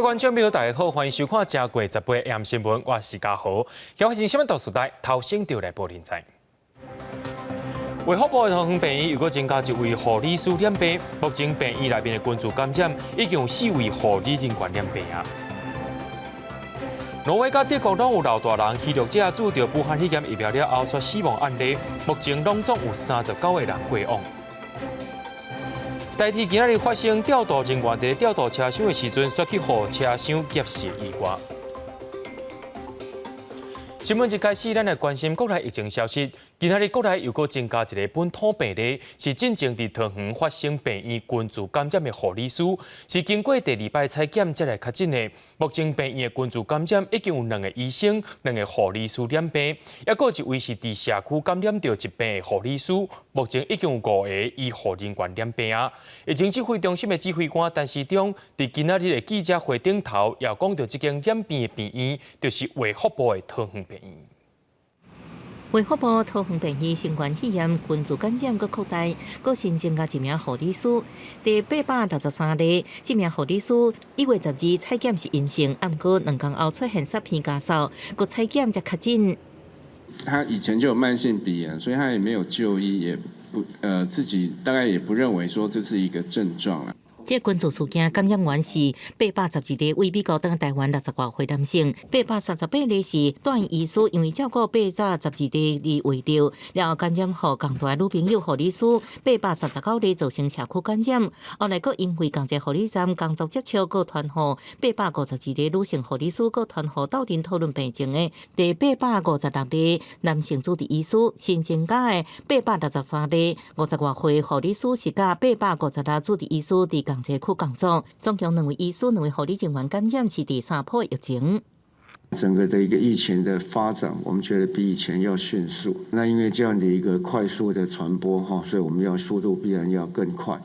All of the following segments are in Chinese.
观众朋友，大家好，欢迎收看《正过十八 AM 新闻》，我是嘉豪。今发生新闻大时代，头先就来报连载。卫福部的桃园病院又搁增加一位护理师染病，目前病院内面的群组感染已经有4位护理人员染病啊。挪威甲德国拢有老大人，吸毒者注射武汉肺炎疫苗了后却死亡案例，目前拢总有39个人过往。台铁今仔日发生调度人员伫调度车厢的时阵，摔去互车厢夹死意外。新闻一开始，咱来关心国内疫情消息。今仔日国内又搁增加一个本土病例，是进前伫桃园发生病院群组感染的护理师，是经过第2摆采检才来确诊的。目前病院的群组感染已经有2个医生、2个护理师染病，还有一位是伫社区感染到疾病的护理师。目前已经有5个医护人员染病啊。疫情指挥中心的指挥官陈时中伫今仔日的记者会顶头，也讲到这间染病的病院，就是卫福部的桃园病院。卫福部桃园病院新冠肺炎群组感染搁扩大，搁新增加1名护理师，第863例。这名护理师1月12采检是阴性，不过2天后出现12片家扫，搁采检才确诊。他以前就有慢性鼻炎，所以他也没有就医，也不自己大概也不认为说这是一个症状了。这群组事件感染源是812例为美国等台湾60多岁男性，838例是段医师因为照顾812例而为着，然后感染后共大女朋友护理师839例造成社区感染，后来搁因为同一护理站工作接触，搁传互852例女性护理师，搁传互斗阵讨论病情的第856例男性主治医师，新增加的863例50多岁护理师是甲856主治医师伫同一区工作，总共2位医师、2位护理人员感染是第3波疫情。整个的一个疫情的发展，我们觉得比以前要迅速。那因为这样的一个快速的传播所以我们要速度必然要更快。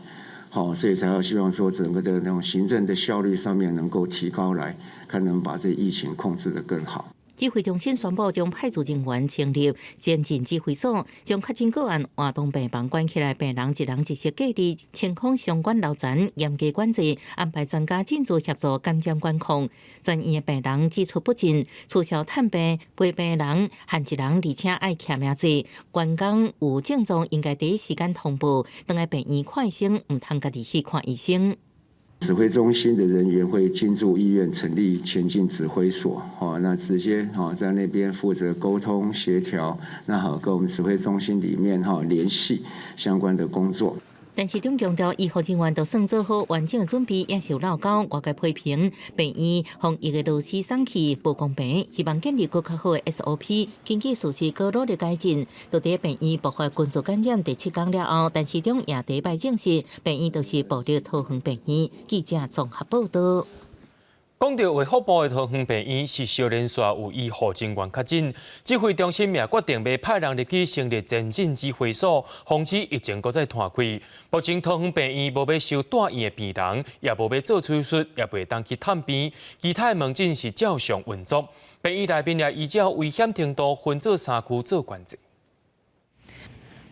所以才要希望说整个的那种行政的效率上面能够提高来，看能把这疫情控制得更好。指挥中心宣布将派驻人员成立先进指挥所，将确诊个案活动病房关起来，病人一人一室隔离，情况相关流传，严格管制，安排专家进驻协助感染管控。专院的病人指出不尽，促销探病、陪病人限一人，而且爱徛名字。员工有症状应该第一时间通报，等来病院看医生，唔通家己去看医生。指挥中心的人员会进驻医院，成立前进指挥所，那直接在那边负责沟通协调，那跟我们指挥中心里面联系相关的工作。陈时中强调，医护人员都算做好完整的准备，也是有闹交外界批评病院防疫的螺丝松去不公平，希望建立更较好的 SOP， 根据事实高努力改进。到底病院爆发群组感染第7天了后，陈时中也第一摆证实，病院就是部立桃园病院。记者综合报道。讲到卫福部的桃园病院是小连续有医护人员确诊，指挥中心也决定要派人入去成立前进指挥所，防止疫情再摊开。目前桃园病院无要收住院的病人，也无要做手术，也袂当去探病，其他的门诊是照常运作。病院内面也依照危险程度分做3区做管制。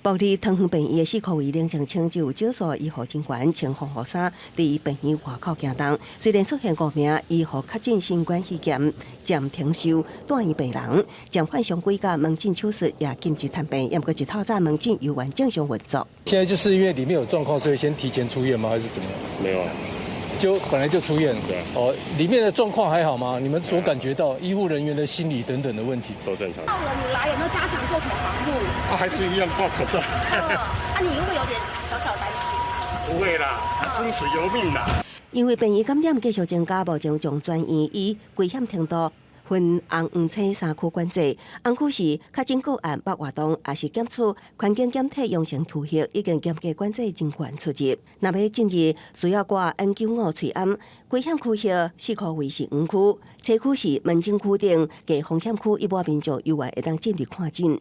部立桃园病院的4位冷静清就有少数医护人员穿防护衫，伫病院外口行动。虽然出现5名医护确诊新冠肺炎，暂停收住院病人，暂缓上几家门诊手术也禁止探病，也不过一套站门诊由原正常运作。现在就是因为里面有状况，所以先提前出院吗？还是怎么样？没有啊。就本来就出院，对里面的状况还好吗？你们所感觉到医护人员的心理等等的问题都正常。到了你来有没有加强做什么防护？还是一样挂口罩。你会不会有点小小担心？不会啦，生死由命啦。因为病院感染继续增加，目前将专院以危险程度分红黄青3区管制。红区是确诊个案8活动，也是检出环境检体阳性突袭，已经严格管制人员出入。若要进入，需要挂 N95催安。危险区域4区为是5区，车区是门诊区等，给风险区一般民众以外会当进入看诊。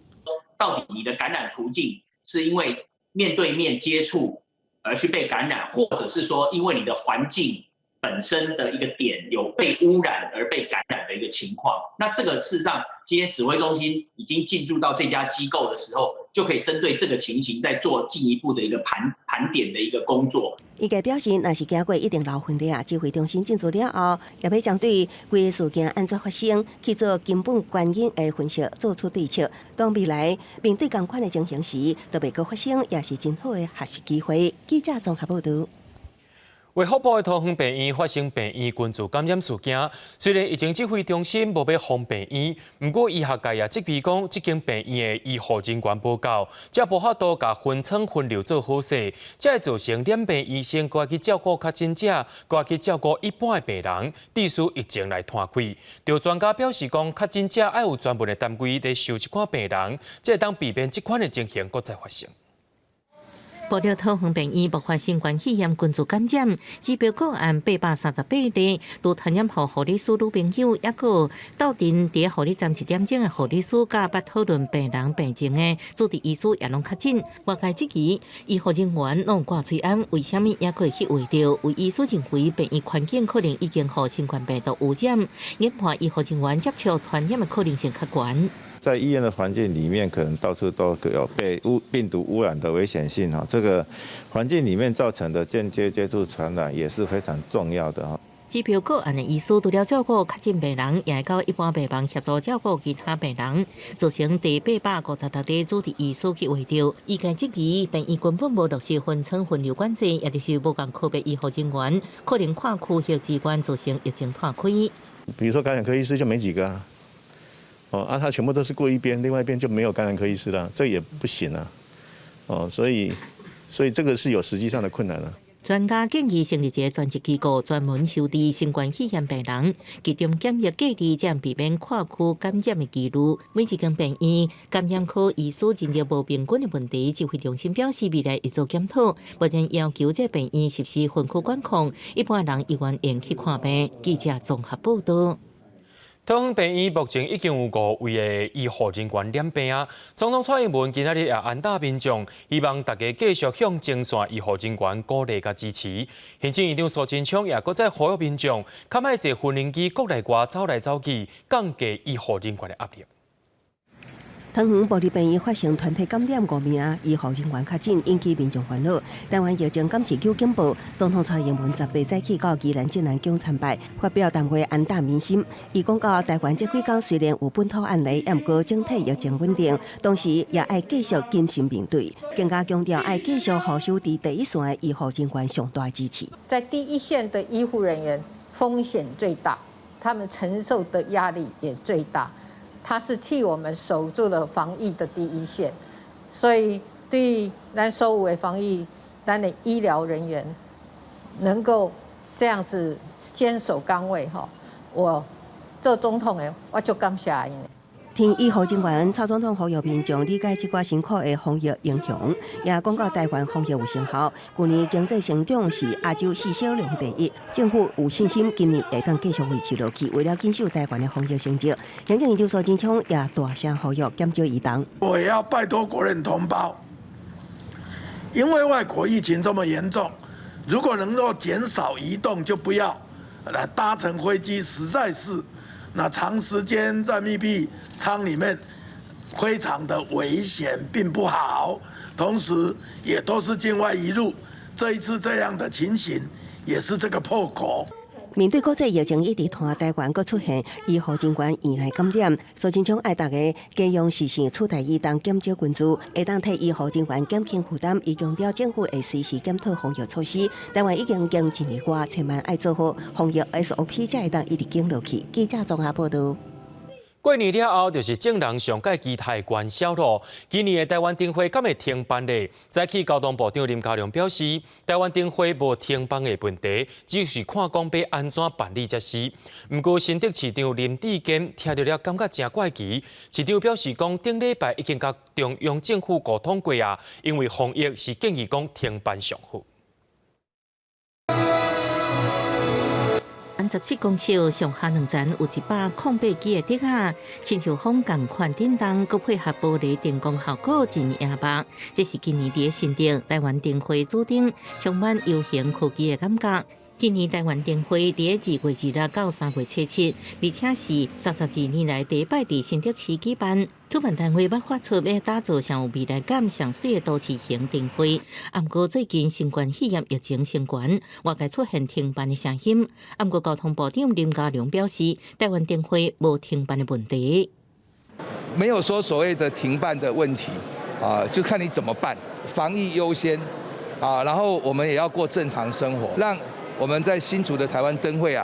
到底你的感染途径是因为面对面接触而去被感染，或者是说因为你的环境本身的一个点有被污染而被感染的一个情况？那这个事实上，今天指挥中心已经进驻到这家机构的时候，就可以针对这个情形再做进一步的一个盘盘点的一个工作。伊个表示，若是经过一定流分的指挥中心进驻了后，也要针对规个事件安怎发生，去做根本原因的分析，做出对策。当未来面对同款的情形时，都袂阁发生，也是真好的学习机会。记者综合报道。为福部的桃园病院发生病院群聚感染事件，虽然疫情指挥中心无要封病院，不过医学界也质疑讲，这间病院的医护人员不够，才无法度甲分层分流做好势，才会造成染病医生该去照顾确诊者，该去照顾一般的病人，致使疫情来摊开。有专家表示讲，确诊者要有专门的单位来收这款病人，才会当避免这款的情形搁再发生。报道桃园病院爆发新冠肺炎群聚感染，指标个案838例，都传染给护理师女朋友，也个斗阵伫护理站1点钟的护理师，甲捌讨论病人病情的主治医师也拢确诊。外界质疑医护人员拢挂嘴安，为什么也可以去为着？为医师认为病院环境可能已经互新冠病毒污染，研判医护人员接触传染的可能性较悬。在医院的环境里面，可能到处都有被病毒污染的危险性哈。这个环境里面造成的间接接触传染也是非常重要的哈。指标个案的医师除了照顾确诊病人，也会到一般病房协助照顾其他病人，造成第856例主治医师去为着。医界质疑病院根本无落实分层分流管制，也就是无共个别医护人员，可能跨区域资源造成疫情拓开。比如说感染科医师就没几个啊。他全部都是过一边，另外一边就没有感染科医师了，这也不行啊。所以这个是有实际上的困难了。专家建议成立一个专职机构，专门收治新冠肺炎病人，集中检疫隔离，这样避免跨区感染的几率。每一间病院感染科医师人力无平均的问题，指挥中心表示未来会做检讨，目前要求这病院实施分区管控，一般人意愿延去看病。记者综合报道。桃园病院目前已经有5位的医护人员染病啊。总统蔡英文今仔日也安大民众，希望大家继续向前线医护人员鼓励甲支持。行政院长苏贞昌也搁再呼吁民众，较莫坐训练机国内外走来走去，降低医护人员的压力。桃园部立病院发生团体感染5名医护人员确诊，引起民众烦恼。台湾疫情监视局警报，总统蔡英文18早起到宜兰镇南宫参拜，发表谈话安大民心。伊讲到台湾这几天虽然有本土案例，也毋过整体疫情稳定，同时也爱继续谨慎面对，更加强调爱继续互守伫第一线的医护人员上大支持。在第一线的医护人员风险最大，他们承受的压力也最大。他是替我们守住了防疫的第一线，所以对于咱所有的防疫，咱的医疗人员能够这样子坚守岗位哈，我做总统的我就感谢因。听医护人员，蔡总统呼吁民众理解这寡辛苦的防疫英雄，也讲到台湾防疫有成效。去年经济成长是亚洲4小龙第一，政府有信心今年会当继续维持落去。为了坚守台湾的防疫成绩，行政院长苏贞昌也大声呼吁减少移动。我也要拜托国人同胞，因为外国疫情这么严重，如果能够减少移动，就不要搭乘飞机，实在是。那长时间在密闭舱里面，非常的危险，并不好。同时，也都是境外移入。这一次这样的情形，也是这个破口。面对国际疫情一直拖台湾，阁出现医护人员意外感染，苏贞昌爱大家加用时事出台移动减少群聚，会当替医护人员减轻负担。伊强调政府会随时检讨防疫措施。台湾已经经1年多，千万爱做好防疫 SOP， 才会当一直经落去。记者综合报道。过年了后，就是众人上界期待的元宵咯。今年的台湾灯会敢会停办呢？早起交通部长林佳龙表示，台湾灯会无停办的问题，只是看讲要安怎办理才是。不过，新竹市长林志坚听到了，感觉真怪奇。市长表示讲，顶礼拜已经甲中央政府沟通过啊，因为防疫是建议讲停办上好。17公尺上下2层有108基的竹仔，亲像风共款震动，佮配合玻璃电光效果真野白。这是今年伫新竹台湾灯会主灯，充满悠闲科技的感觉。今年台湾灯会伫2月2日到3月7日，而且是32年来第一摆伫新竹市举办。主办单位要发出要打造上有未来感、上水的都市型灯会。不过最近新冠肺炎疫情升悬，外界出现停办的声音。不过交通部长林佳龙表示，台湾灯会无停办的问题。没有说所谓的停办的问题就看你怎么办，防疫优先然后我们也要过正常生活，让我们在新竹的台湾灯会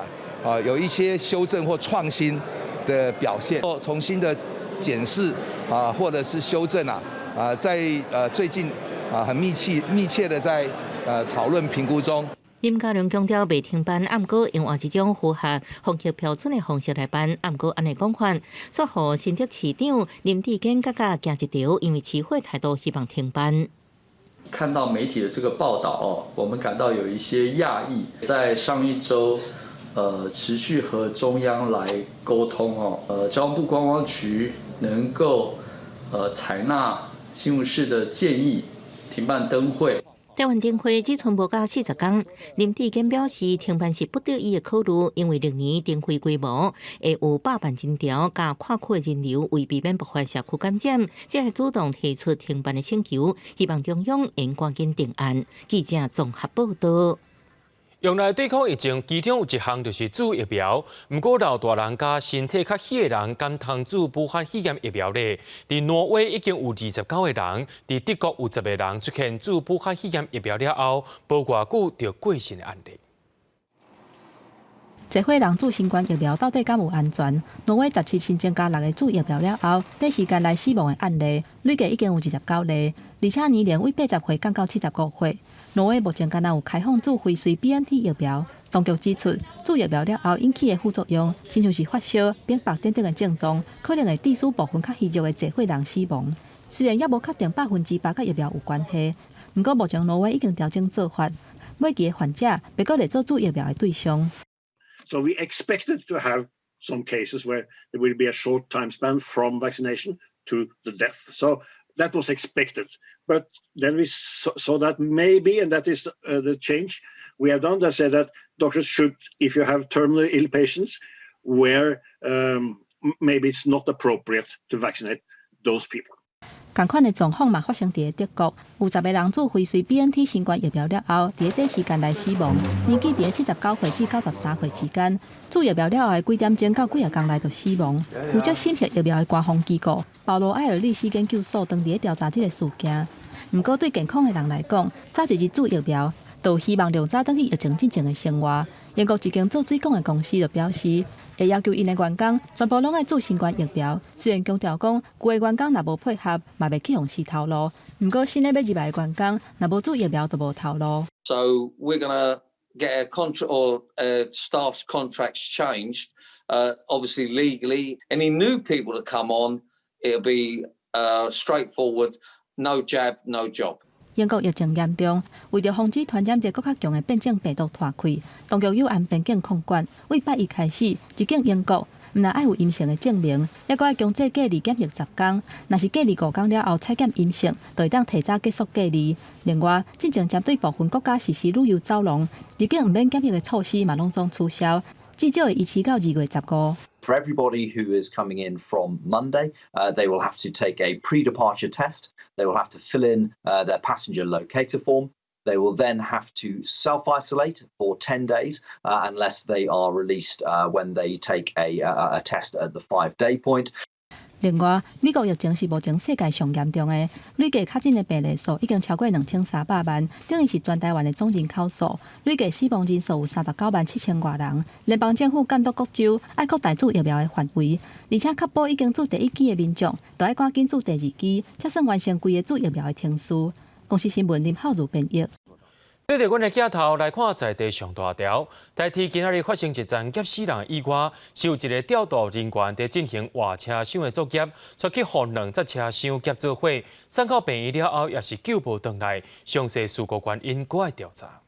有一些修正或创新的表现，重新的检视或者是修正在最近很密切的在讨论评估中。林佳龙强调，未停办，不过用这种符合防疫标准的方式来办。不过按呢讲法，说予新竹市长林志坚加行一条，因为市会态度希望停办。看到媒体的这个报道我们感到有一些讶异。在上一周，持续和中央来沟通交通部观光局能够采纳新竹市的建议，停办灯会。台湾灯会只剩无到40天，林志坚表示停办是不得已的考虑，因为历年灯会规模会有百万人潮加跨区人流，为避免爆发社区感染，才会主动提出停办的请求，希望中央能赶紧定案。记者综合报道。用来对抗疫情，其中有一项就是注疫苗。不过老大人加身体较虚的人，敢通注武汉肺炎疫苗呢？伫挪威已经有29个人，伫德国有10个人出现注武汉肺炎疫苗了后，无偌久就过身的案例。社会人注新冠疫苗到底敢有安全？挪威17新增加6个注疫苗了后，短时间来死亡的案例累计已经有29例，而且年龄为80岁降到75岁。挪威目前敢有开放注辉瑞 BNT 疫苗，当局指出，注疫苗了后引起的副作用，亲像是发烧、并白等等的症状，可能会致使部分较虚弱的社会人死亡。虽然也无确定100%甲疫苗有关系，不过目前挪威已经调整做法，每期的患者别个来做注疫苗的对象。So we expected to have some cases where there will be a short time span from vaccination to the death. So that was expected. But then we saw that maybe, and that is the change we have done, that said that doctors should, if you have terminally ill patients, where maybe it's not appropriate to vaccinate those people. 同款的状况嘛发生伫德国，有10个人注辉瑞 BNT 新冠疫苗了后，伫短时间内死亡，年纪伫79岁至93岁之间。注疫苗了后的几点钟到几工内就死亡。负责审核疫苗的官方机构保罗埃尔利斯研究所当伫调查这个事件。不过对健康的人来讲，早一日注疫苗，就希望量早转去疫情进前的生活。英国一间做水管的公司就表示，会要求因的员工全部拢爱注新冠疫苗。虽然强调讲，旧的员工若无配合，嘛袂去用死头路。不过新的要入来的员工，若无注疫苗就无头路。So we're gonna get a contract or staff's contracts changed. Obviously legally, any new people that come on, it'll be straightforward. No jab, no job. 英国疫情严重，为着防止传染着更较强的变种病毒拖开，当局又按边境控管，为8月开始，入境英国，毋但爱有阴性的证明，还阁爱强制隔离检疫10天。若是隔离5天了后采检阴性，就会当提早结束隔离。另外，进前针对部分国家实施旅游走廊，入境毋免检疫的措施嘛拢总取消，至少会延迟到2月15。For everybody who is coming in from Monday, they will have to take a pre-departure test. They will have to fill in their passenger locator form. They will then have to self-isolate for 10 days unless they are released when they take a test at the 5-day point. 另外，美国疫情是目前世界上严重的，累计确诊的病例数已经超过2300万，等于是全台湾的总人口数。累计死亡人数有39万7000多人。联邦政府监督各州爱扩大注疫苗的范围，而且确保已经注第1剂的民众，都要赶紧注第2剂，才算完成规个注疫苗的程序。公司新闻林浩如编译。对着阮的镜头来看在地上大条，代替今仔日发生一桩劫死人以外，是有一个调度人员在进行换车厢的作业，出去互2节车厢劫做伙，送到病院了后也是救无回来，详细事故原因搁爱调查。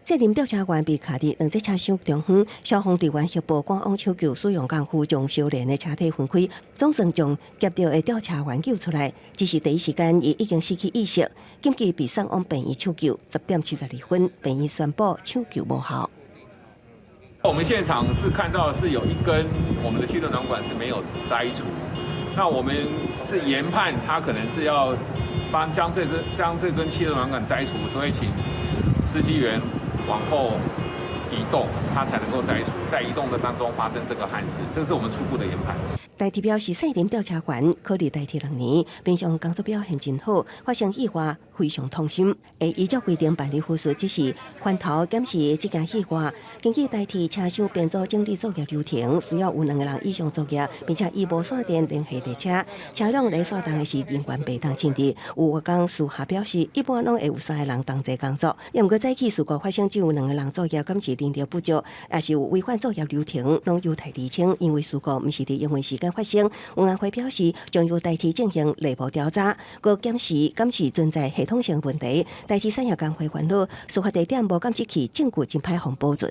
责任调查员被卡伫两只车厢中方，消防队员协助赶往抢救，使用工具将烧燃的车体分开，总算将劫掉的调查员救出来。只是第一时间伊已经失去意识，紧急被送往病院抢救。10点72分，病院宣布抢救无效。我们现场是看到是有一根我们的气动暖管是没有摘除，那我们是研判它可能是要将这根气动暖管摘除，所以请司机员往后移动，它才能够摘除，在移动的当中发生这个憾事，这是我们初步的研判。代替表示，4年调查员可以代替2年，平常工作表现真好，发生意外非常痛心。会依照规定办理护士，只是翻头检视这件意外，根据代替车厢编组整理作业流程，需要有2个人以上作业，并且以无线电联系列车，车辆来刷动的是人员袂当进入。有我讲私下表示，一般拢会有3个人同齐工作，也毋过早起事故发生只有2个人作业，敢是人力不足，也是有违反作业流程，拢有待厘清。因为事故毋是伫营运时间发生，运安会表示将由代替进行内部调查，佮检视敢是存在系统性问题。代替产业工会烦恼，事发地点无监视器，证据真歹互保存。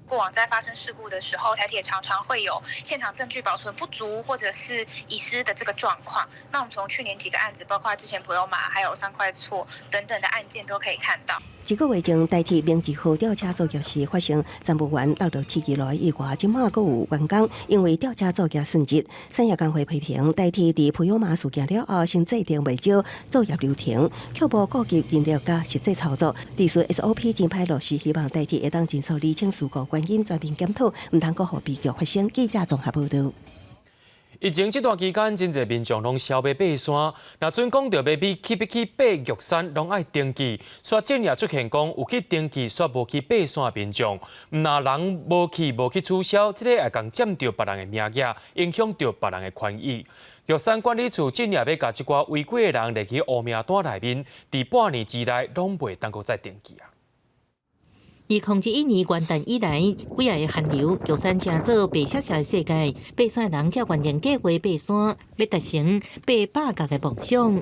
过往在发生事故的时候，台铁常常会有现场证据保存不足或者是遗失的这个状况。那我们从去年几个案子，包括之前普悠玛还有3块厝等等的案件都可以看到。1个月前，代替明治号调查作业时发生站务员落到铁轨路的意外，今麦阁有员工因为调查作业顺利。产业工会批评代替伫普悠玛事件了后，先制定未少作业流程，确保顾及人力甲实际操作。历史 SOP 真歹落实，希望代替会当尽速厘清事故原因，全面检讨，唔通阁互悲剧发生。记者综合报道。疫情这段期间，真侪民众拢消灭爬山。若准讲到要去爬玉山，拢爱登记。煞近也出现讲有去登记煞无去爬山的民众，毋那人无去取消，这个会共占着别人的名额，影响到别人的权益。玉山管理处近也要甲一寡违规的人列去黑名单内面，伫半年之内拢袂当阁再登记啊。2011年元旦以来，几下的寒流，玉山正做白雪雪的世界，爬山人才完全计划爬山，要达成爬8角的梦想。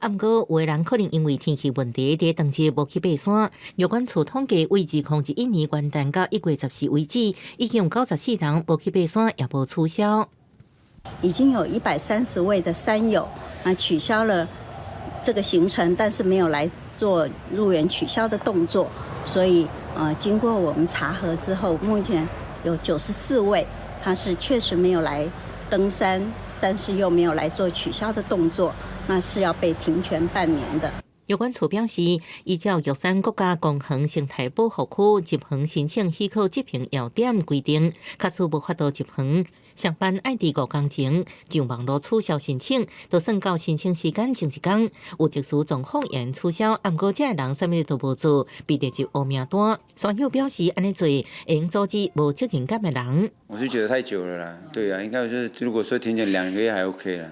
毋过，有的人可能因为天气问题，伫当日无去爬山。有关处统计，为2021年元旦到1月14为止，已经有94人无去爬山，也无取消。已经有130位的山友取消了这个行程，但是没有来做入园取消的动作，所以经过我们查核之后，目前有94位，他是确实没有来登山，但是又没有来做取消的动作，那是要被停权半年的。有关处表示，依照玉山国家公园生态保护区集园申请许可执行要点规定，假使无法度集园，上班爱伫5天前就网络取消申请，就算到申请时间前1天，有特殊状况也取消。毋过这人啥物都无做，被列入黑名单。选友表示，安尼做会用阻止无责任感的人。我是觉得太久了啦，对啊，应该就是如果说停权2个月还 OK 啦。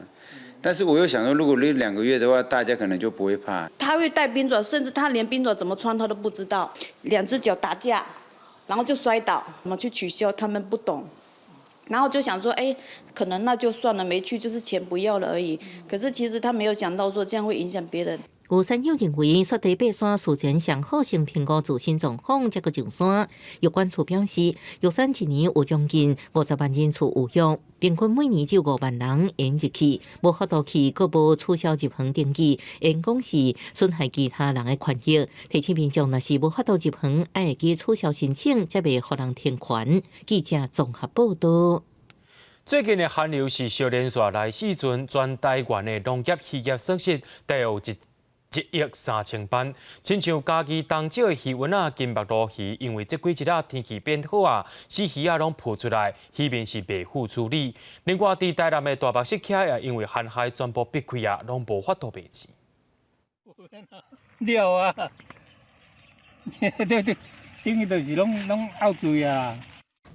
但是我又想说，如果2个月的话，大家可能就不会怕。他会带冰爪，甚至他连冰爪怎么穿他都不知道，2只脚打架，然后就摔倒，怎么去取消他们不懂，然后就想说，可能那就算了，没去就是钱不要了而已。可是其实他没有想到说这样会影响别人。有山友认为，雪地爬山事前上好先评估自身状况，才去上山。有关处表示，玉山一年有将近50万人次有用，平均每年只有5万人沿入去，无法度去，佫无取消入园登记，因讲是损害其他人的权益。提醒民众若是无法度入园，爱会记取消申请，才袂互人停权。记者综合报道。最近的寒流是小连续来时阵，全台湾的农业渔业损失大有1亿3000万，亲像家己当少的鱼丸金目鲈鱼，因为这几日天气变好啊，死鱼拢浮出来，鱼面是袂好处理。另外，伫台南的大白石溪也因为旱害全部闭开啊，拢无法度卖钱。了啊，对，等于就是拢out水啊。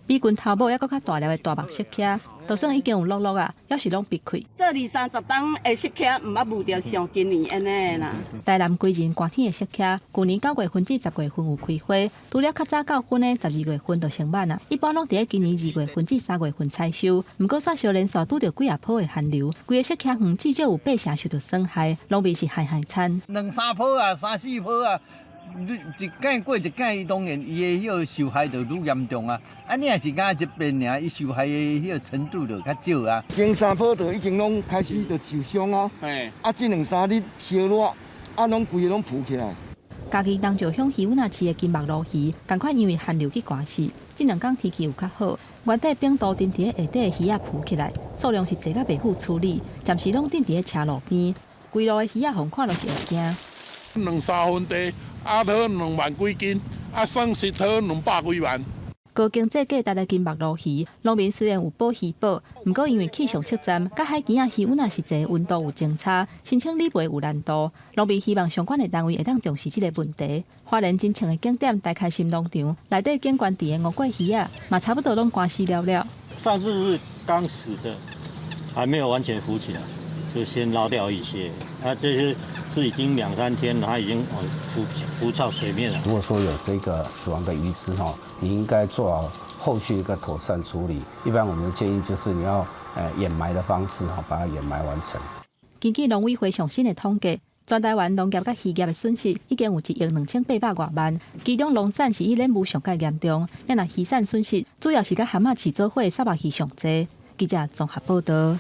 比军头部还搁较大粒的大目色徛，就算已经有落啊，也是拢避开。这20-30档的色徛，唔捌遇到像今年安尼啦。台南归仁寒天的色徛，去年9月份至10月份有开花，除了较早9分的12月份就成满啊。一般拢伫今年2月份至3月份采收，毋过煞小连续拄着几啊波的寒流，规个色徛园至少有8成受到损害，拢未是害惨。2、3波啊，3、4波啊。一届过一届，伊当然伊的迄个受害就愈严重啊！你也是敢一遍尔，伊受害的迄个程度就较少啊。前3波就已经拢开始就受伤啊，这2、3日烧热，拢规个拢浮起来。嘉义东石乡渔翁仔市的金目鱸鱼，赶快因为寒流去寒死。这2天天气有较好，原底冰岛沉伫下底的鱼仔浮起来，数量是侪甲袂好处理，暂时拢定伫咧车路边。规路的鱼仔，互看都是会惊。2、3分地。讨2万几斤，损失讨200几万。高经济价值的金目鱸鱼，农民虽然有保鱼保，不过因为气象测站甲海边仔鱼温实际温度有争差，申请理赔有难度。农民希望相关的单位会当重视这个问题。花莲真情的景点大开心农场，内底景观地的乌龟鱼啊，嘛差不多拢关死了。上次是刚死的，还没有完全浮起来，就先捞掉一些。这些是已经2、3天了，它已经浮到水面了。如果说有这个死亡的鱼只你应该做好后续一个妥善处理。一般我们的建议就是你要掩埋的方式把它掩埋完成。根据农委会上新的统计，全台湾农业甲渔业的损失已经有1亿2800多万，其中农产是以冷雾上较严重，若渔产损失主要是甲蛤蟆饲做伙的沙目鱼上济。记者综合报道。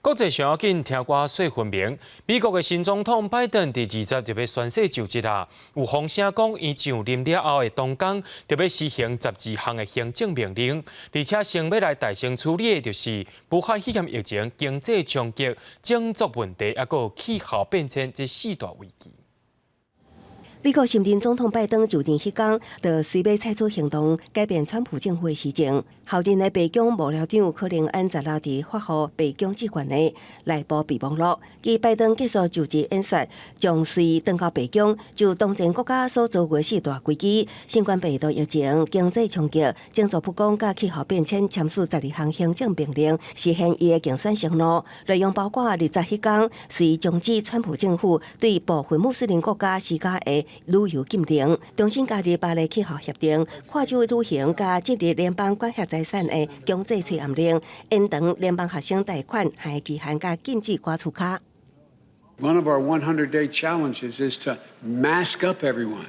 国际上要紧，听歌说分明。美国的新总统拜登第20日要宣誓就职啊，有风声讲，伊上任了后的当天就要实行12项的行政命令，而且先要来大声处理的就是武汉肺炎疫情、经济冲击、种族问题，还有气候变迁这4大危机。美国新任总统拜登就任迄天，就随便采取行动改变川普政府的施政。后任的白宫幕僚长可能按照拉伫发予白宫职权的内部备忘录，继拜登结束就职演说，将随登到白宫，就当前国家所做的4大危机：新冠病毒疫情、经济冲击、种族不公甲气候变迁，签署12项行政命令，实现伊的竞选承诺。内容包括20迄天，随终止川普政府对部分穆斯林国家施加的旅游禁令，重新加入巴黎气候协定，跨州旅行加建立联邦管辖财产的经济催暗令，延长联邦学生贷款还期限加禁止刮厝卡。One of our 100-day challenges is to mask up everyone.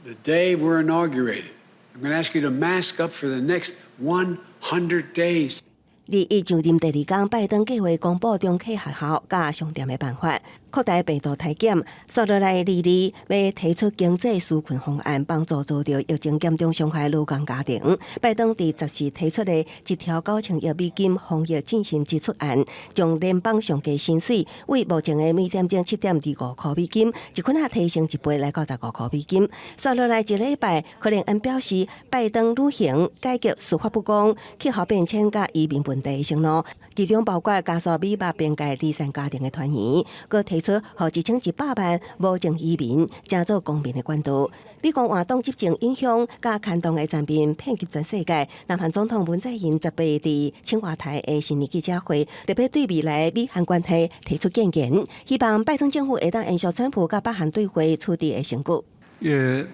The day we're inaugurated, I'm going to ask you to mask up for the next 100 days. 伊上任第2天，拜登计划公布中客学校甲商店的办法，扩大病毒体检。接落来2日要提出经济纾困方案，帮助遭到疫情严重伤害劳工家庭。拜登伫10日提出的1条9000亿美金防疫振兴支出案，将联邦上计薪水为目前的每点钟7.25块美金，一款提升1倍来95块美金。接落来1礼拜，可能恩表示拜登履行解决司法不公、气候变迁甲移民问题承诺，其中包括加速美墨边界离散家庭的团圆，佮提出和1100万无证移民加做公民的管道。美国活动执政影响甲牵动的战变遍及全世界。南韩总统文在寅18日伫青瓦台的新年记者会，特别对未来美韩关系提出建言，希望拜登政府会当延续川普甲北韩对话处理的成果。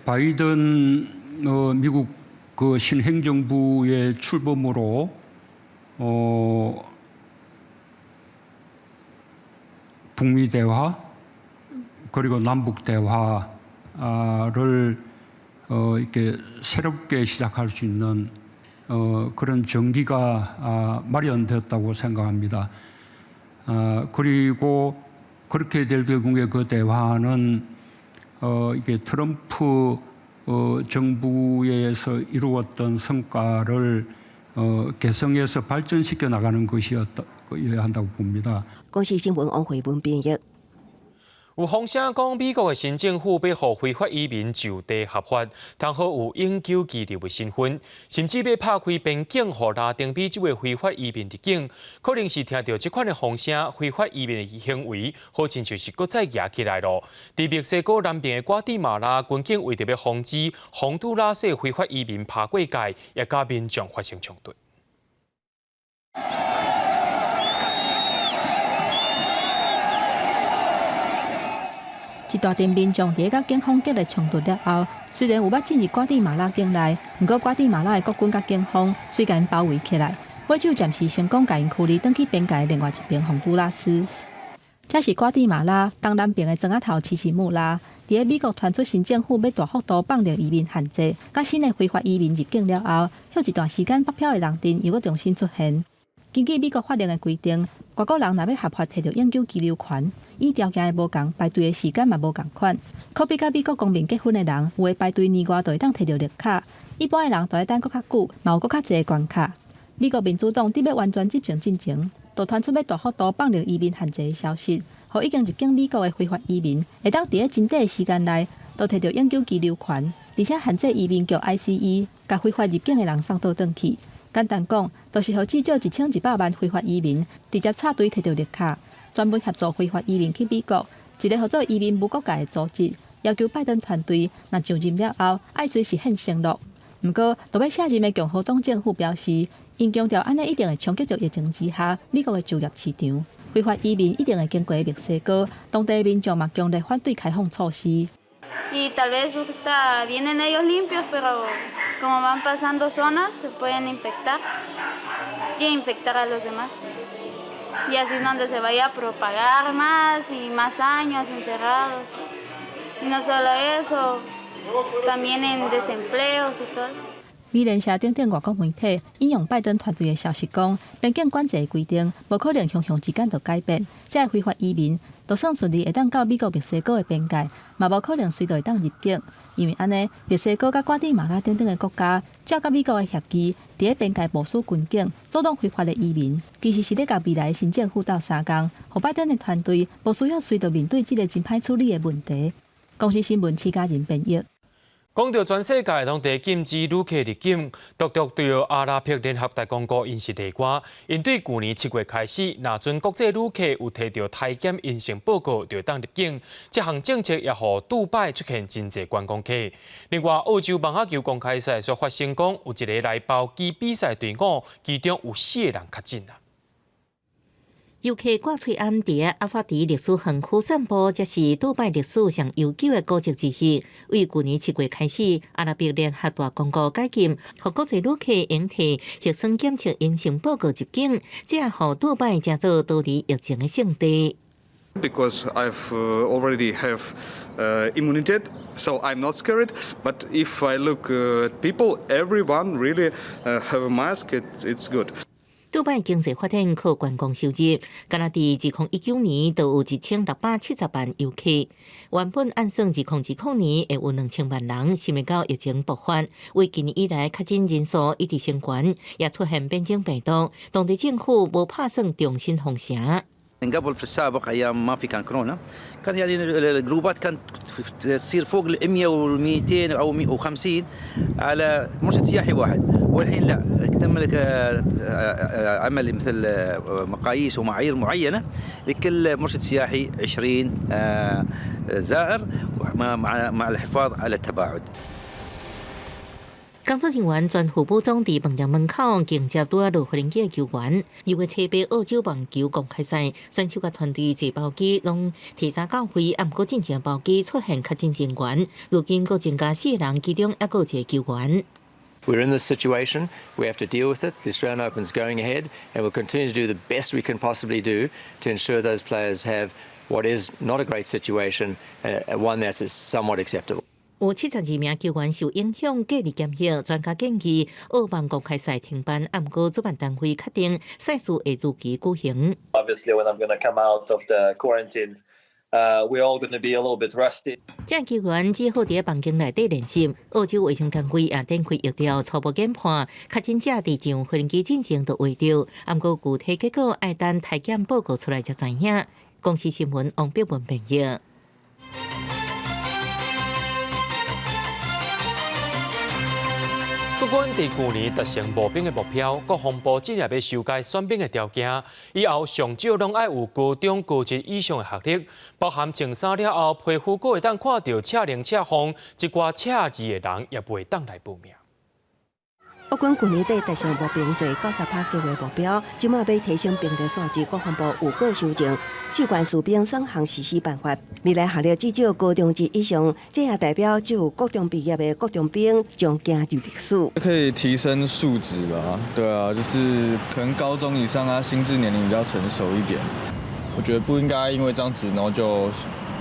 바이든 미국 그 신행정부의 출범으로 북미 대화 그리고 남북 대화를 이렇게 새롭게 시작할 수 있는 그런 전기가 마련되었다고 생각합니다. 그리고 그렇게 될 경우에 그 대화는 이게 트럼프 정부에서 이루었던 성과를 개성해서 발전시켜 나가는 것이어야 한다고 봅니다. 公视新闻王慧文编译。有风声讲，美国的新政府要让非法移民就地合法，通好有永久居留的身份，甚至要拍开边境，让拉丁美洲的非法移民入境。可能是听到这款的风声，非法移民的行为，好像就是搁再压起来咯。在墨西哥南边的瓜地马拉，军警为着要防止洪都拉斯非法移民爬过界，也甲民众发生冲突。一大群民众伫甲警方激烈冲突了后，虽然有捌进入瓜地马拉境内，不过瓜地马拉的国军甲警方虽然包围起来，尾就暂时成功甲因驱离转去边界另外一边洪都拉斯。这是瓜地马拉东南边的庄仔头奇奇穆拉，伫美国传出新政府要大幅度放宽移民限制，甲新的非法移民入境了后，休一段时间北漂的人阵又搁重新出现。根据美国法令的规定，外国人若要合法摕到永久居留权，伊条件的无共，排队的时间嘛无共款。可比甲美国公民结婚的人，有的排队年外就会当摕到绿卡，一般的人就要等搁较久，嘛有搁较侪的关卡。美国民主党伫要完全执政进前，就传出要大幅度放宽移民限制的消息，互已经入境美国的非法移民会当伫真短的时间内，都摕到永久居留权，而且限制移民局 ICE 甲非法入境的人送倒转去。简单讲，就是互至少1100万非法移民直接插队摕到绿卡，专门协助非法移民去美国。一个合作移民无国界的组织，要求拜登团队若上任了后，爱随时献承诺。不过，要卸任的共和党政府表示，因强调安尼一定会冲击到疫情之下美国的就业市场，非法移民一定会经过墨西哥，当地民众嘛强烈反对开放措施。Y tal vez vienen ellos limpios, pero como van pasando zonas se pueden infectar y infectar a los demás. Y así es donde se vaya a propagar más y más años encerrados. Y no solo eso, también en desempleos y todo eso. 美联社等外国媒体引用拜登团队的消息讲，边境管制的规定无可能熊熊之间就改变，这非法移民就算顺利会当到美国墨西哥的边界，嘛无可能随到会当入境，因为安尼墨西哥甲瓜地马拉等的国家照甲美国的协议，伫边界部署军警，阻挡非法的移民，其实是咧甲未来的新政府斗相共，互拜登的团队无需要随到面对这个真歹处理的问题。公司新闻徐家人编译。讲到全世界拢在禁止旅客入境，独独对阿拉伯联合大公国因是例外。因对去年7月开始，若准国际旅客有摕到体检阴性报告，就当入境。这项政策也互杜拜出现真侪观光客。另外，澳洲网球公开赛所发生讲，有一个来包机比赛队伍，其中有4个人确诊啦。游客挂喙暗伫阿法迪历史园区散步，这是杜拜历史上悠久的古迹之一。为去年7月开始，阿拉伯联合大公国解禁，互国际旅客用摕核酸检测阴性报告入境，这也互杜拜成做逃离疫情的圣地。Because I've already have immunity, so I'm not scared. But if I look at people, everyone really have a mask. It's good. 杜拜经济发展靠观光收入，敢若伫2019年就有1670万游客。原本按算2010年会有2000万人，想未到疫情爆发，为今年以来确诊人数一直升悬，也出现变种病毒，当地政府无打算重新封城。من قبل في السابق ايام ما في كان كورونا كان يعني الجروبات كانت تصير فوق ال 100 و200 او 150 على مرشد سياحي واحد والحين لا تم لك عمل مثل مقاييس ومعايير معينه لكل مرشد سياحي 20 زائر مع الحفاظ على التباعد. 工作人员全副武装伫饭店门口迎接拄落无人机的球员，又会车杯澳洲网球公开赛，选手甲团队坐包机拢提早到会，毋过进前包机出现确诊人员，如今佫增加4人，其中还佫有一个球员。We're in this situation. We have to deal with it. The Australian Open's going ahead, and we'll continue to do the best we can possibly do to ensure those players have what is not a great situation, one that is somewhat acceptable. 有72名球员受影响隔离检疫，专家建议澳网公开赛停办，不过主办单位确定赛事会如期举行。Obviously, when I'm going to come out of the quarantine, we're all going to be a little bit rusty. 这球员只好伫房间内底练习。澳洲卫生单位也展开疫调初步研判，确诊者伫上无人机进前就会着，不过具体结果要等体检报告出来才知影。公司新闻王碧文编译。不管在去年达成募兵的目标，国防部今日要修改选兵的条件，以后上少拢要有高中、高职以上的学历，包含穿衫了后，皮肤阁会当看到赤冷赤红，一寡赤字的人也袂当来报名。我军去年底达成募兵制90%计划目标，即马要提升兵力数字，国防部有过修正士官士兵选项实施办法。未来学历至少高中职以上，这也代表只有高中毕业的高中兵将加入历史。可以提升素质吧？对啊，就是可能高中以上啊，心智年龄比较成熟一点。我觉得不应该因为这样子，然后就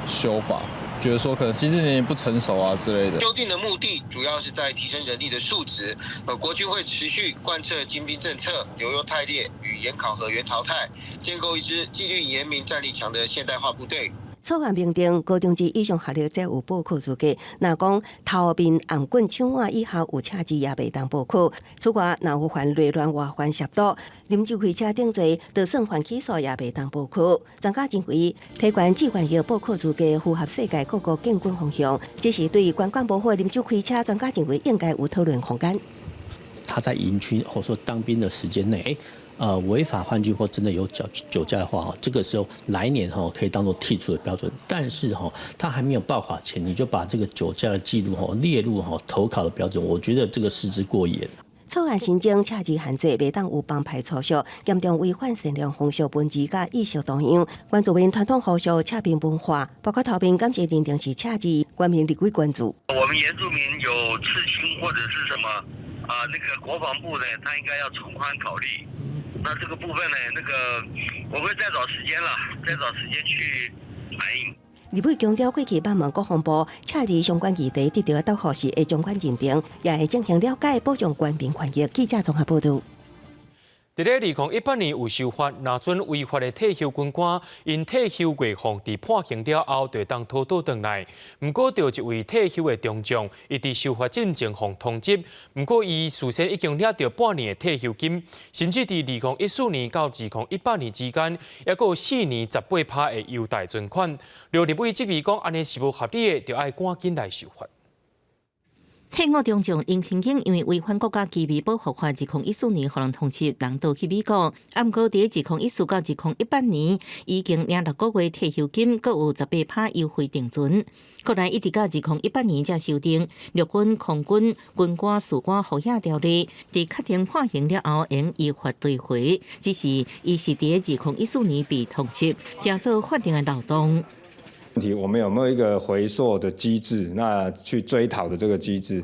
修法。觉得说可能心智年龄不成熟啊之类的。修订的目的主要是在提升人力的素质。国军会持续贯彻精兵政策，留优汰劣，与严考核、严淘汰，建构一支纪律严明、战力强的现代化部队。草案明定，高中职以上学历才有报考资格。若讲头面红棍抢碗以后有赤字，也袂当报考。此外，若有犯内乱外患涉毒、啉酒开车等罪，就算犯起诉也袂当报考。专家认为，提悬志愿役报考资格符合世界各国建军方向，这是对观光保护啉酒开车，专家认为应该有讨论空间。他在营区或者说当兵的时间内，违法换军或真的有酒驾的话，这个时候来年可以当做剔除的标准。但是他还没有报考前，你就把这个酒驾的记录列入投考的标准，我觉得这个失之过严。草案新增赤字限制，袂当有帮派粗俗，严重违反善良风俗、本质甲意识多样。原住民传统风俗、赤兵文化，包括头边感谢认定是赤字，官民立规关注。我们原住民有刺青或者是什么那个国防部呢，他应该要从宽考虑。那这个部分呢，我会再找时间去反映。立委强调，过去帮忙国防部赤字相关议题得到到后时会将关认定，也会进行了解，保障官兵权益。记者综合报道。伫咧2018年有修法，若准违法的退休军官因退休月俸伫判刑了后，就当偷渡回来。不过，就一位退休的中将，伊伫修法进前互通缉，不过伊事先已经领到半年的退休金，甚至伫2014年到2018年之间，也有4年18%的优待存款。刘立伟质疑讲，安尼是无合理的，就要赶紧来修法。退伍中将林平景因为违反国家机密保护法，2014年互人通缉，人倒去美国。不过，伫2014到2018年，已经领6个月退休金，阁有18%优惠定存。后来一直到2018年才修订《陆军、空军、军官、士官服役条例》，伫确定判刑了后，应依法退回。只是伊是伫2014年被通缉，加做法定的漏洞。我们有没有一个回溯的机制？那去追讨的这个机制？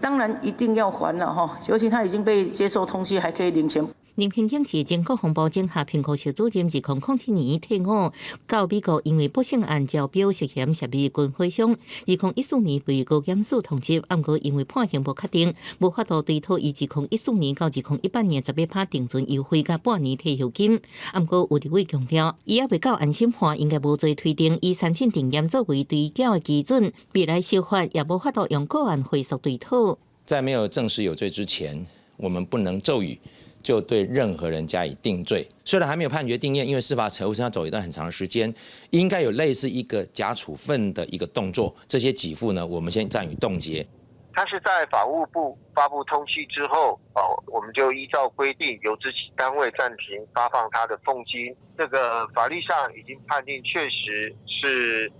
当然一定要还了哈，尤其他已经被接受通缉，还可以领钱。林平景是前国防部警下评估小主任，2007年退伍，到美国因为不幸案招标涉嫌涉密军火商，2014年被高检署通缉，不过因为判刑无确定，无法度追讨伊2014年到2018年18%定存优惠甲半年退休金。不过有立委强调，伊还未到安心化，应该无做推定以产品定验作为对缴的基准，未来修法也无法度用个案回溯追讨。在没有证实有罪之前，我们不能咒语就对任何人加以定罪。虽然还没有判决定验，因为司法程序要走一段很长的时间，应该有类似一个假处分的一个动作。这些给付呢，我们先暂予冻结。它是在法务部发布通缉之后，我们就依照规定由执行单位暂停发放它的俸金。这个法律上已经判定确实是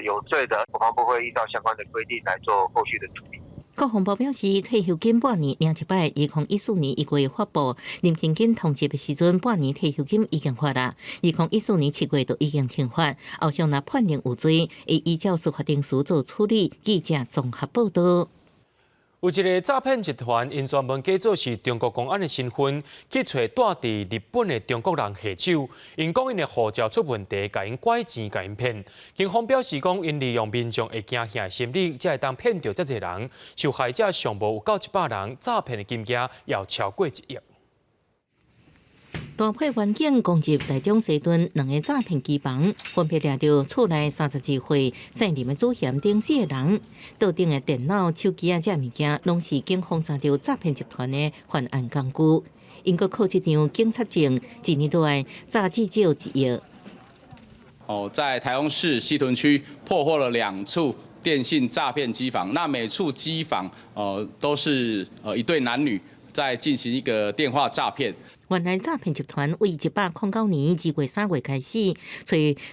有罪的，国防部会依照相关的规定来做后续的处理。国防部表示，退休金半年领一摆，2014年1月发布，林平景通缉的时阵，半年退休金已经发啦。2014年7月就已经停发，后续若判定有罪，会依照司法定书做处理。记者综合报道。有一个诈骗集团，因专门假作是中国公安的身份，去找住伫日本的中国人下手。因讲因的护照出问题，甲因拐钱，甲因骗。警方表示讲，因利用民众会惊吓的心理，才会当骗到遮侪人。受害者上无有到100人，诈骗的金额要超过1亿。大批员警攻击台中西屯2个诈骗机房，分别抓到厝内32岁姓林的主嫌等4个人。桌顶的电脑、手机啊，这物件拢是警方查到诈骗集团的犯案工具。因阁考一张警察证，1年多来诈至少1亿。在台中市西屯区破获了2处电信诈骗机房。那每处机房都是一对男女在进行一个电话诈骗。原来诈骗集团为109年2月3月开始，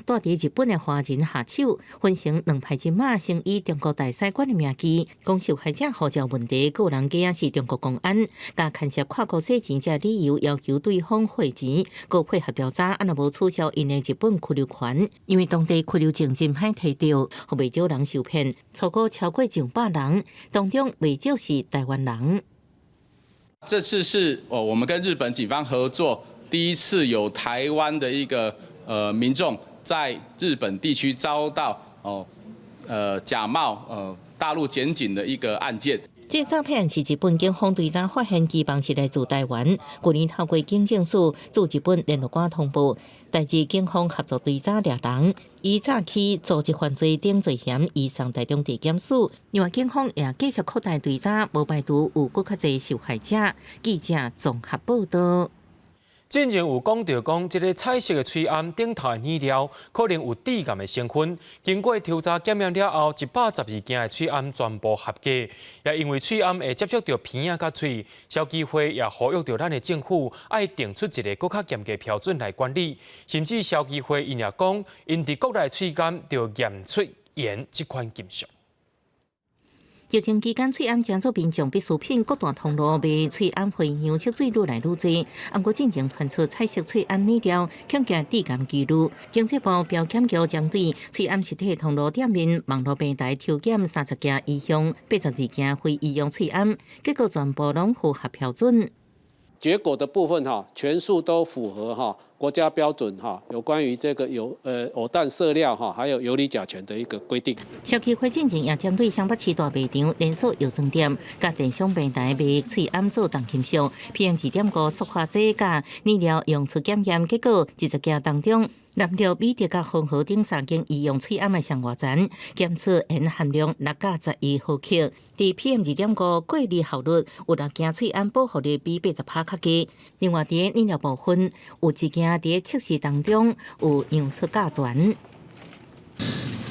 找住伫日本的华人下手，分成2派人马，乘以中国大使馆的名义，讲受害者护照问题，个人假是中国公安，加牵涉跨国洗钱这理由，要求对方汇钱，佮配合调查，若无取消因的日本居留权，因为当地居留证真歹摕到，互袂少人受骗，错过超过100人，当中袂少是台湾人。这次是我们跟日本警方合作，第一次有台湾的一个民众在日本地区遭到假冒大陆检警的一个案件。这诈骗是日本警方对查发现其方是来自台湾，去年透过警政署驻日本联络官通报，代志警方合作对查掠人，以诈欺、组织犯罪等罪嫌移送台中地检署。另外，警方也继续扩大对查，无排除有更较侪受害者。记者综合报道。之前有讲到讲，这个彩色的喙罨顶头的染料可能有致癌的成分。经过调查检验了后，112件的喙罨全部合格。也因为喙罨会接触到鼻仔甲喙，消基会也呼吁到咱的政府爱定出一个更较严格标准来管理。甚至消基会因也讲，因伫国内喙罨就验出盐这款金属。疫情期间，喙罨将做民众必需品，各大通路卖喙罨花样色水愈来愈多。不过，进前传出彩色喙罨染料恐惊致癌记录。经济部标检局将对喙罨实体通路店面、网络平台抽检30件以上，82件非医用喙罨，结果全部拢符合标准。结果的部分全数都符合国家标准有关于这个偶氮色料还有游离甲醛的一个规定。消基会进前也针对湘北市大卖场连锁药妆店、甲电商平台卖喙罨做重金属 PM2.5 塑化剂甲染料用出检验，结果20件当中，含着米德甲红荷等3间医用喙罨的上外层，检出盐含量6甲11毫克。伫 PM2.5 过滤效率有6件喙罨保护率比80%较低。另外，伫染料部分有1件伫测试当中有验出甲醛。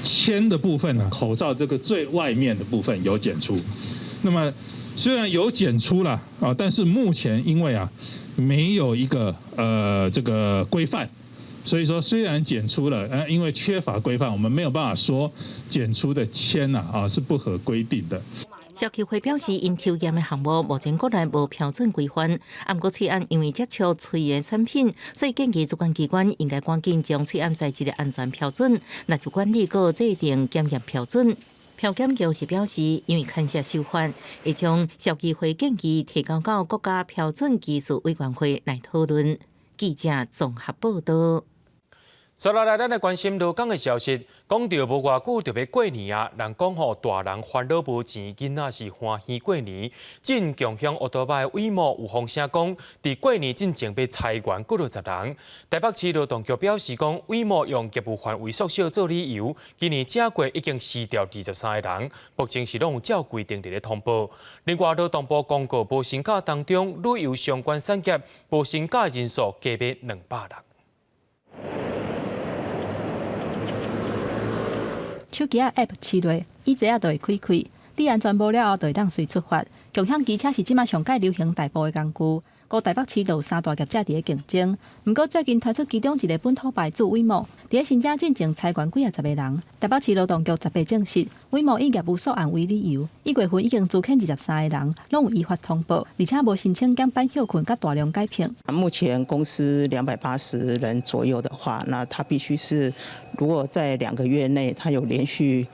铅的部分呢，口罩这个最外面的部分有检出。那么虽然有检出了但是目前因为没有一个这个规范。所以说，虽然检出了，因为缺乏规范，我们没有办法说检出的铅是不合规定的。消基会表示，因抽验的项目目前国内无标准规范，不过喙罨因为接触喙的产品，所以建议主管机关应该赶紧将喙罨材质的安全标准，那就管理个制定检验标准。标检局是表示，因为牵涉修法，会将消基会建议提交到国家标准技术委员会来讨论。记者综合报道。接下来，咱来关心落港的消息。讲到无偌久就要过年啊，人讲大人烦恼无钱，囡仔是欢喜过年。进共享奥多拜规模有风声讲，伫过年进前要裁员60人。台北市劳动局表示讲，规模用业务范围缩小做理由，今年正月已经辞掉23个人，目前是拢有照规定伫咧通报。另外，劳动部公告无薪假当中，旅游相关产业无薪假人数加码200人。手机 App 7月以前就会开开，你安全无了后就会当随出发。共享机车是即马上界流行大部的工具，高台北市就有3大业者伫咧竞争。不过最近推出其中一个本土牌子威猛，伫咧新正进前裁员20个人。台北市劳动局10月证实，威猛以业务涉案为理由，1月份已经资遣23个人，拢有依法通报，而且无申请减班休困甲大量改聘。目前公司280人左右的话，那他必须是如果在2个月内他有连续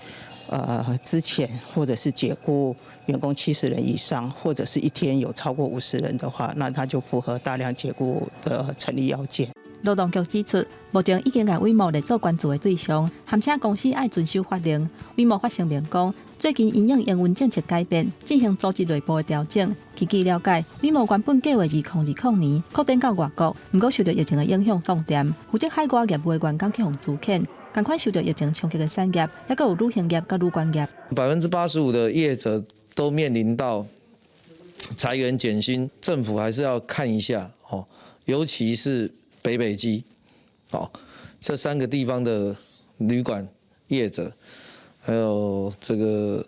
资遣或者是解雇员工70人以上，或者是一天有超过50人的话，那他就符合大量解雇的成立要件。劳动局指出，目前已经把威茂列做关注的对象，含请公司爱遵守法令。威茂发声明讲，最近因应营运政策改变，进行组织内部的调整。据了解，威茂原本计划2020年扩展到外国，不过受到疫情的影响放缓。负责海外业务的员工去互资遣，赶快受到疫情冲击的产业，还有旅行业甲旅馆业。85%的业者都面临到裁员减薪，政府还是要看一下尤其是北基，这3个地方的旅馆业者，还有这个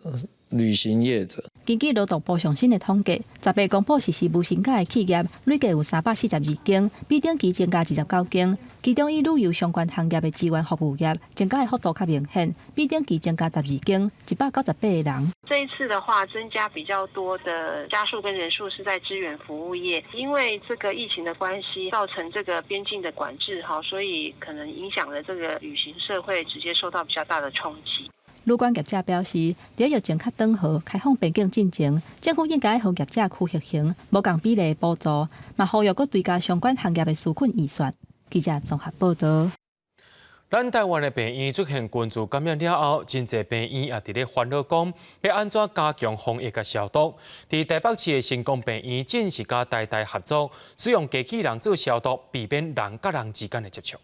旅行业者。根据劳动部上新的统计，10月公布实施无薪假的企业累计有342间，比顶期增加29间。其中以旅游相关行业的资源服务业增加的幅度较明显，比顶期增加12间，198个人。这一次的话，增加比较多的家数跟人数是在支援服务业，因为这个疫情的关系，造成这个边境的管制，所以可能影响了这个旅行社会直接受到比较大的冲击。旅馆业者表示，在疫情较缓和、开放边境进前，政府应该向业者区域型、无共比例的补助，嘛呼吁佮追加相关行业的纾困预算。记者综合报道。咱台湾的病院出现群组感染了后，真侪病院也伫咧烦恼讲要安怎加强防疫甲消毒。伫台北市的成功病院正是甲台大合作，使用机器人做消毒，避免人甲人之间的接触。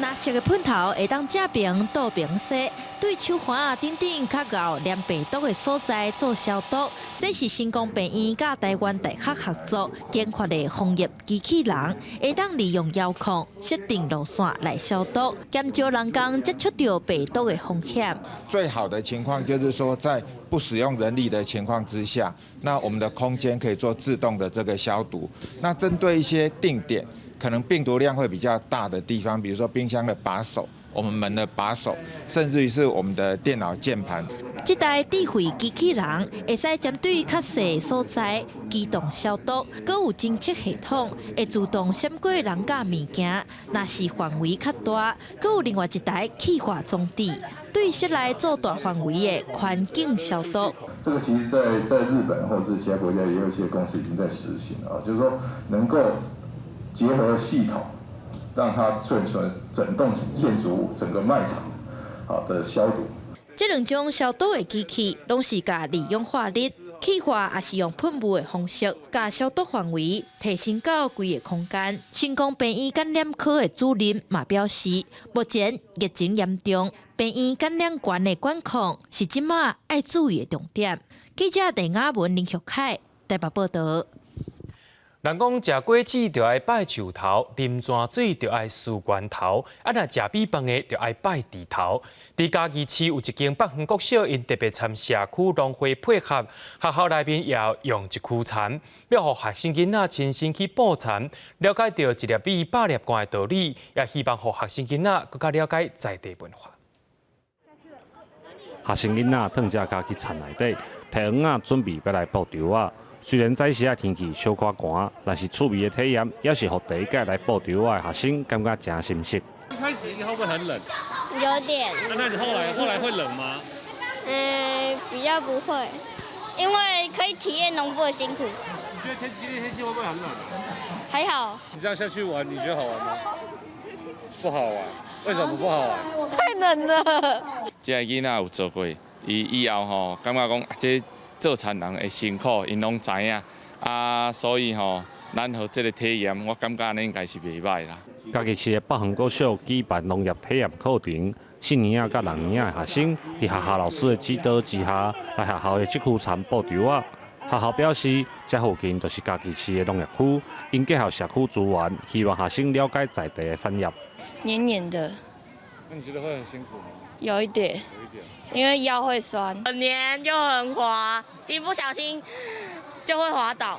垃圾的喷头会当正平倒平洗，对手环等等较厚黏病毒的所在做消毒。这是成功病院甲台湾大学合作研发的防疫机器人，会当利用遥控设定路线来消毒，减少人工接触到病毒的风险。最好的情况就是说，在不使用人力的情况之下，那我们的空间可以做自动的这个消毒。那针对一些定点，可能病毒量会比较大的地方，比如说冰箱的把手、我们门的把手，甚至于是我们的电脑键盘。这台智慧机器人会使针对较细的所在机动消毒，阁有侦测系统会自动闪过人甲物件。若是范围较大，阁有另外一台气化装置，对室内做大范围的环境消毒。这个其实在日本或者是其他国家也有一些公司已经在实行了，就是说能够结合系统，让它顺整栋建筑物、整个卖场的消毒。这两种消毒的机器，拢是甲利用化力、气化，也是用喷雾的方式，甲消毒范围提升到规个空间。成功病院感染科的主任嘛表示，目前疫情严重，病院感染源的管控是即马爱注意的重点。记者陈雅文、林旭凯台北报道。人讲食果子就爱拜树头，啉泉水就爱梳源头，若食米饭的就爱拜地头。伫嘉义市有一间北园国小，因特别参社区农会配合，学校内面也用一区田，要互学生囡仔亲身去捕田，了解到一粒米百粒罐的道理，也希望互学生囡仔更加了解在地文化。学生囡仔踮只家去田内底，摕蚵仔准备要来捕稻仔。虽然早时天气小可寒，但是趣味的体验也是互第一届来捕稻仔的学生感觉真新鲜。一开始会不会很冷？有点。那你后来会冷吗？比较不会，因为可以体验农夫的辛苦。你觉得今天天气会不会很冷？还好。你这样下去玩，你觉得好玩吗？不好玩。为什么不好玩？太冷了。这个囡仔有做过，以后吼，感觉讲这做田人的辛苦，因拢知影所以吼，咱和这个体验，我感觉呢应该是袂歹啦。嘉义市的北园国小举办农业体验课程，4年甲6年的学生伫学校老师的指导之下，来学校的这区田捕稻仔。学校表示，这附近就是嘉义市的农业区，因结合社区资源，希望学生了解在地的产业。黏黏的。那你觉得会很辛苦吗？有一点。因为腰会酸，很黏又很滑，一不小心就会滑倒。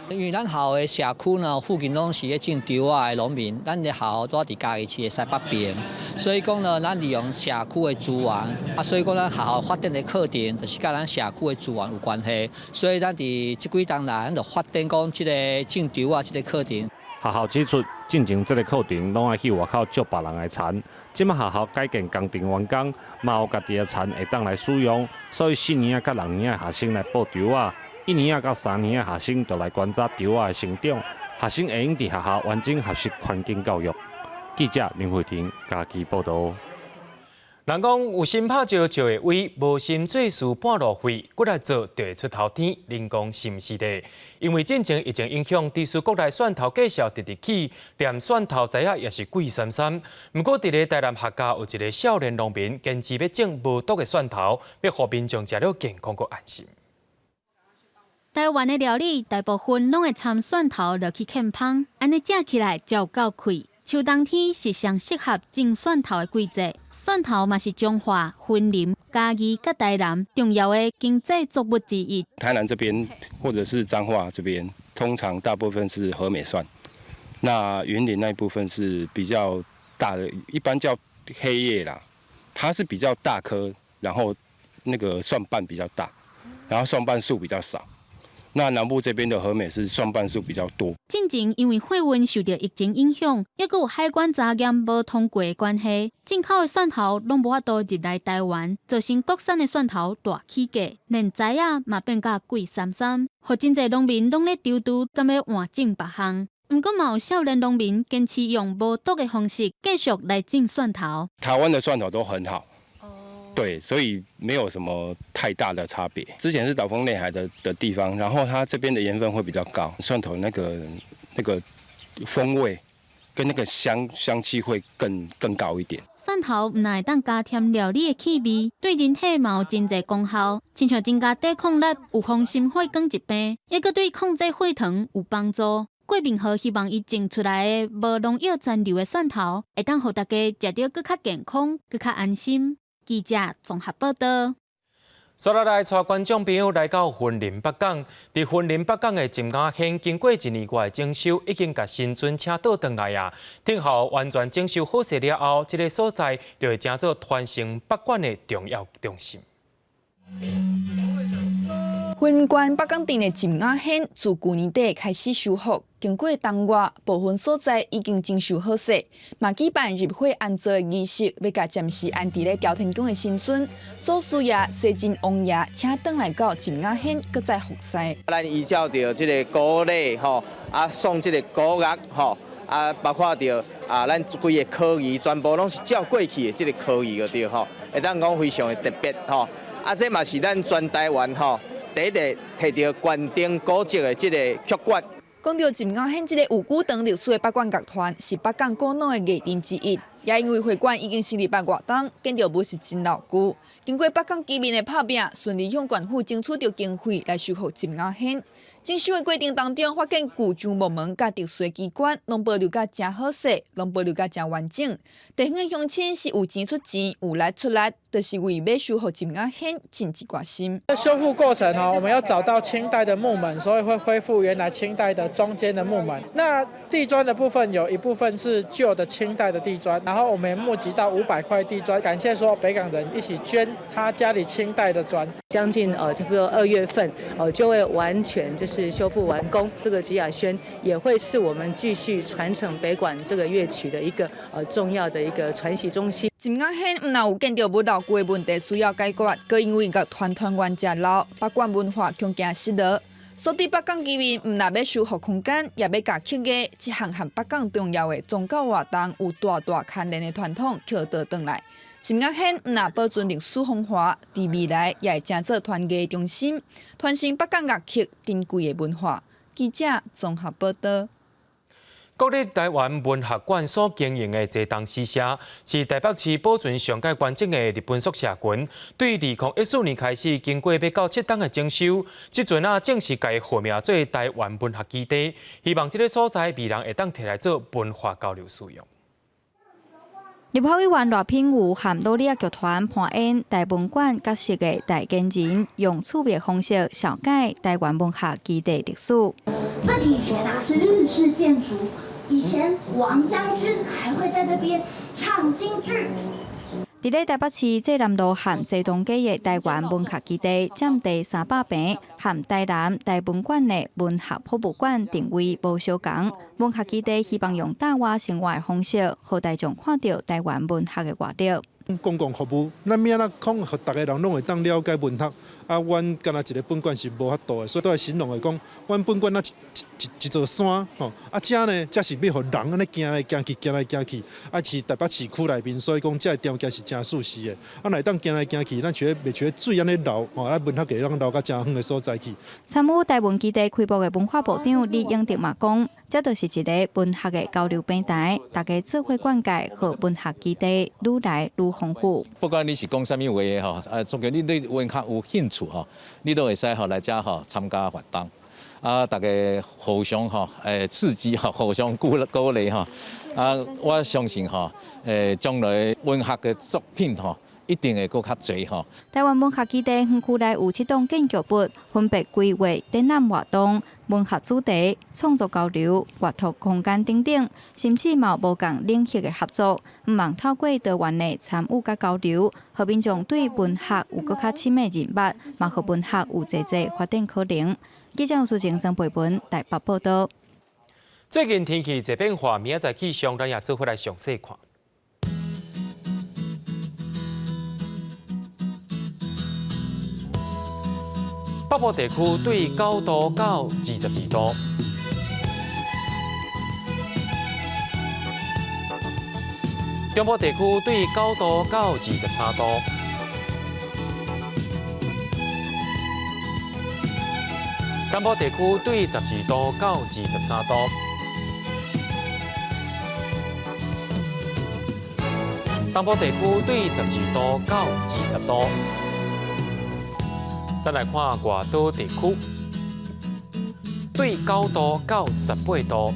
因为咱校的社区呢，附近拢是咧种稻仔的农民，咱的校都伫嘉义市的西北边，所以讲呢，咱利用社区的资源，所以讲咱学校发展的课程，就是甲咱社区的资源有关系，所以咱伫这几当来，咱就发展讲这个种稻仔这个课程。学校指出，进行这个课程，拢爱去外口借别人的田。即马学校改建工程完工，嘛有家己的田会当来使用，所以4年甲6年的学生来捕稻仔，1年甲3年的学生就来观察稻仔的成长。学生会用伫学校完整学习环境教育。记者林慧婷嘉义报道。人讲有心拍石石的位，无心做事半路废，骨来做就会出头天。恁讲是毋是咧？因为进前疫情影响，地区国内蒜头计数直直起，连蒜头材也是贵三三。不过，伫咧台南客家有一个少年农民坚持要种无毒的蒜头，要互民众食了健康佮安心。台湾的料理大部分拢会掺蒜头落去欠芳，安尼食起来才有够开。秋冬天是上适合种蒜头的季节。蒜头嘛是中华、云林、嘉义、甲台南重要的经济作物之一。台南这边或者是彰化这边，通常大部分是和美蒜，那云林那一部分是比较大的，一般叫黑叶啦，它是比较大颗，然后那个蒜瓣比较大，然后蒜瓣数比较少。那南部这边的和美是蒜瓣数比较多。进前因为货运受到疫情影响，也有海关查验无通过的关系，进口的蒜头拢无法度入来台湾，造成国产的蒜头大起价，连材啊嘛变甲贵三三，互真侪农民拢咧丢丢，甘要换种别项。不过嘛有少年农民坚持用无毒的方式继续来种蒜头。台湾的蒜头都很好。对，所以没有什么太大的差别。之前是岛风内海的地方，然后它这边的盐分会比较高，蒜头那个风味跟那个香气会更高一点。蒜头唔但会当加添料理的气味，对人体嘛有真侪功效，亲像增加抵抗力、预防心血管疾病，也佮对控制血糖有帮助。郭明和希望伊种出来的无农药残留的蒜头，会当互大家食到更较健康、更较安心。记者综合报道。接下来，带观众朋友来到云林北港。伫云林北港的金雅乡，经过1年外的整修，已经甲新船车倒转来啊。等候完全整修好势了后，这个所在就会成做传承北管的重要中心。云关北港镇的金雅乡自去年底开始修复，经过冬月，部分所在已经整修好势，嘛举办入伙安座的仪式，要甲暂时安置咧朝天宫的新村，祖师爷、西晋王爷请转来到金雅乡，搁再复赛。咱依照着这个鼓礼吼，送这个鼓乐吼，包括着咱规个科仪全部拢是照过去的这个科仪个对吼，会当讲非常的特别吼。这嘛是咱全台湾吼。第一个摕到关灯古迹的这个曲管。讲到金雅乡这个有久长历史的北管乐团，是北港古老的艺人之一。也因为会馆已经成立8外档，建筑物是真牢固。经过北港居民的拍拼，顺利向县府争取到经费来修复金雅乡。整修的过程当中，发现古旧木门甲特殊机关，拢保留甲真好势，拢保留甲真完整。地方的乡亲是有钱出钱，有力出力，就是为要修复金雅乡尽一挂心。修复过程我们要找到清代的木门，所以会恢复原来清代的中间的木门。那地砖的部分有一部分是旧的清代的地砖，然后我们募集到500块地砖，感谢所有北港人一起捐他家里清代的砖。将近差不多2月份就会完全就是修复完工。这个吉雅轩也会是我们继续传承北管这个乐曲的一个重要的一个传习中心。金雅乡唔但有建筑物牢固的问题需要解决，佮因为乐团团员真老，北管文化恐惊失落。所以北港居民唔但要修复空间，也要甲客家这项和北港重要的宗教活动有大大牵连的传统捡倒转来。金雅乡唔但保存历史风华，伫未来也会成做团结中心，传承北港乐曲珍贵的文化。记者综合报道。国立台湾文学馆所经营的这档诗社，是台北市保存上界完整的日本宿舍群。对2014年开始，经过要到7档的整修，即阵正式改命名做台湾文学基地，希望这个所在未来会当摕来做文化交流使用。立法委员罗品瑜和努力剧团盘演台文馆角色的大建人，用趣味方式小解台湾文学基地历史。这里以前是日式建筑，以前王将军还会在这边唱京剧。伫咧台北市济南路和济东街的台湾文学基地，占地300平，和台南台文馆的文学博物馆定位无相同。文学基地希望用大话生活的方式，让大众看到台湾文学的活力。公共服务，咱免啦讲，互大家人拢会当了解文学。阮干那一个本馆是无法度的，所以都会形容的讲，阮本馆那一座山吼，遮呢，则是要互人安尼行来行去，行来行去，是台北市区内面，所以讲这条街是真舒适的。来当行来行去，咱袂觉得水安尼流，文学给咱流到真远的所在去。参与台文基地开幕的文化部长李永德嘛讲，这就是一个文学的交流平台，大家做伙灌溉，和文学基地愈来愈丰富。不管你是讲什么话的总归你对文学有兴趣你都会使来这参加活动。大家互相刺激互相鼓励我相信将来文学嘅作品一定会更较多台湾文学基地园区内有7栋建筑物，分别规划展览活动、文学主题、创作交流、阅读空间等等，甚至嘛有无共领域的合作，毋望透过多元的参与甲交流，互民众对文学有更较深的认识，嘛互文学有济发展可能。记者苏晴曾培文台北报道。最近天气一变化，明仔载气象咱也做回来详细看。北部地区对9度到22度，中部地区对9度到23度，南部地区对12度到23度，东部地区对12度到20度。咱来看外岛地区，对9度到18度，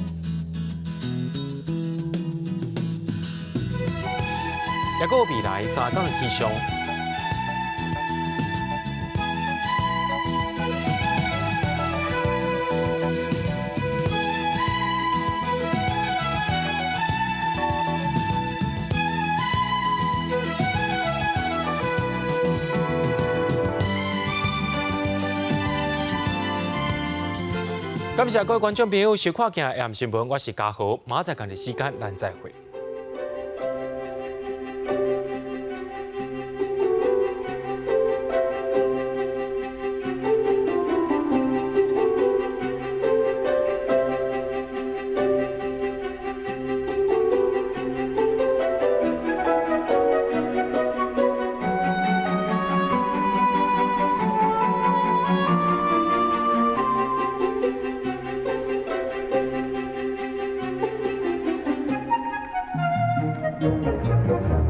也个未来3天的气象。感谢各位观众朋友收看今日AM新闻，我是嘉豪，马仔同日时间咱再会。Thank you.